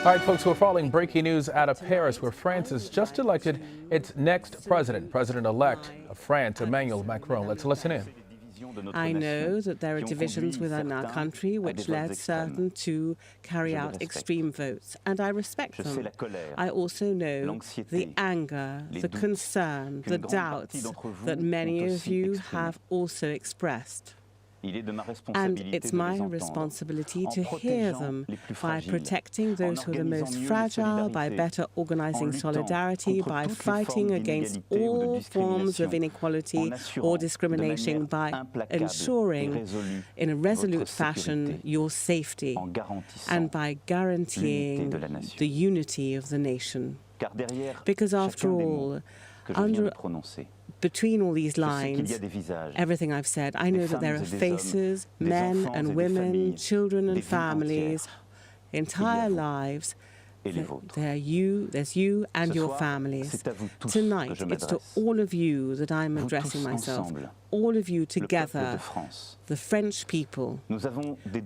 All right, folks, we're following breaking news out of Paris, where France has just elected its next president, President-elect of France, Emmanuel Macron. Let's listen in. I know that there are divisions within our country which led certain to carry out extreme votes, and I respect them. I also know the anger, the concern, the doubts that many of you have also expressed. And it's my responsibility to hear them by protecting those who are the most fragile, by better organizing solidarity, by fighting against all forms of inequality or discrimination, by ensuring in a resolute fashion your safety, and by guaranteeing the unity of the nation. Because after all, between all these lines, everything I've said, I know that there are faces, men and women, children and families, entire lives. There's you and your families. Tonight, it's to all of you that I'm addressing myself, all of you together, the French people.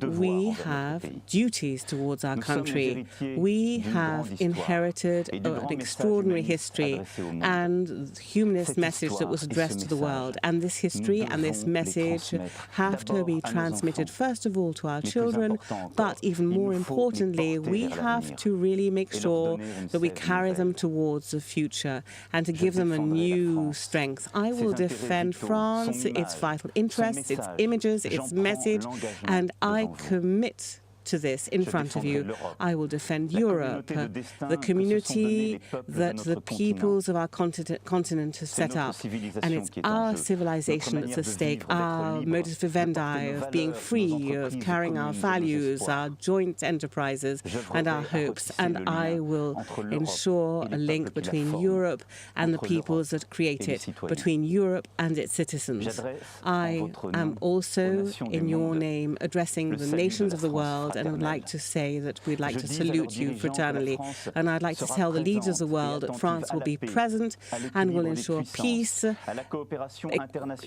We have duties towards our country. We have inherited an extraordinary history and the humanist message that was addressed to the world. And this history and this message have to be transmitted, first of all, to our children, but even more importantly, we have to really make sure that we carry them towards the future and to give them a new strength. I will defend France, its vital interests, its images, its message, and I commit to this in front of you. I will defend Europe, the community that the peoples of our continent have set up, and it's our civilization that's at stake, our modus vivendi of being free, of carrying our values, our joint enterprises and our hopes, and I will ensure a link between Europe and the peoples that create it, between Europe and its citizens. I am also, in your name, addressing the nations of the world, and I'd like to say that we'd like to salute you fraternally. And I'd like to tell the leaders of the world that France will be present and will ensure peace,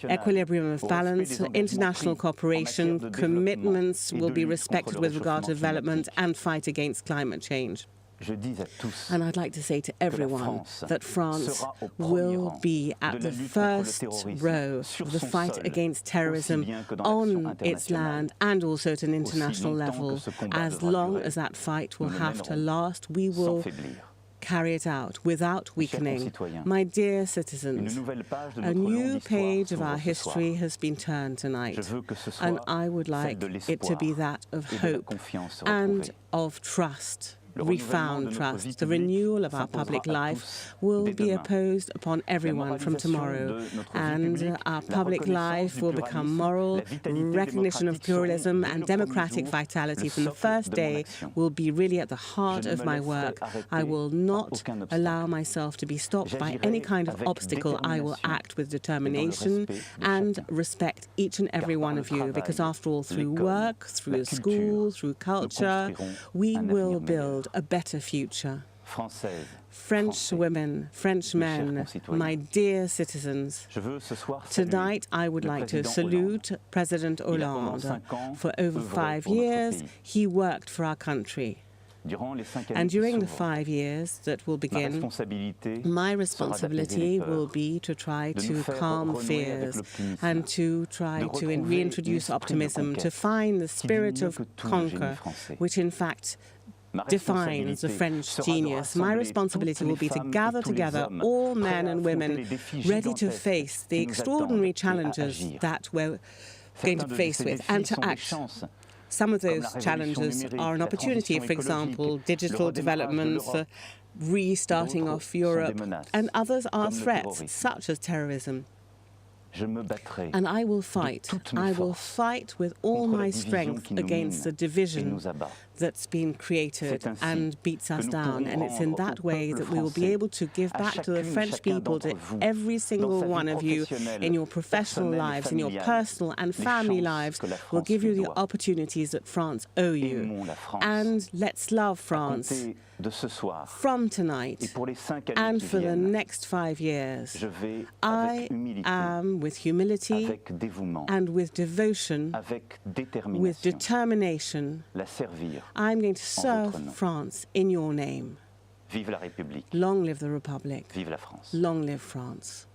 equilibrium of balance, international cooperation, commitments will be respected with regard to development and fight against climate change. And I'd like to say to everyone that France will be at the first row of the fight against terrorism on its land and also at an international level. As long as that fight will have to last, we will carry it out without weakening. My dear citizens, a new page of our history has been turned tonight, and I would like it to be that of hope and of trust. Refound trust. The renewal of our public life will be imposed upon everyone from tomorrow, and our public life will become moral. Recognition of pluralism and democratic vitality from the first day will be really at the heart of my work. I will not allow myself to be stopped by any kind of obstacle. I will act with determination and respect each and every one of you, because after all, through work, through school, through culture, we will build a better future. French women, French men, my dear citizens, tonight I would like to salute President Hollande. For over 5 years, he worked for our country. And during the 5 years that will begin, my responsibility will be to try to calm fears and to try to reintroduce optimism, to find the spirit of conquer, which in fact defines the French genius. My responsibility will be to gather together all men and women ready to face the extraordinary challenges that we're going to face with and to act. Some of those challenges are an opportunity, for example, digital developments, restarting off Europe, and others are threats, such as terrorism. And I will fight. I will fight with all my strength against the division that's been created and beats us down. And it's in that way that we will be able to give back to the French people, to every single one of you in your professional lives, in your personal and family lives, will give you the opportunities that France owe you. And let's love France. From tonight and for the next 5 years, I am time, with humility, avec dévouement, and with devotion, avec with détermination, determination, la servir. I'm going to votre serve nom. France in your name. Vive la République, Long live the Republic. vive la France. Long live France.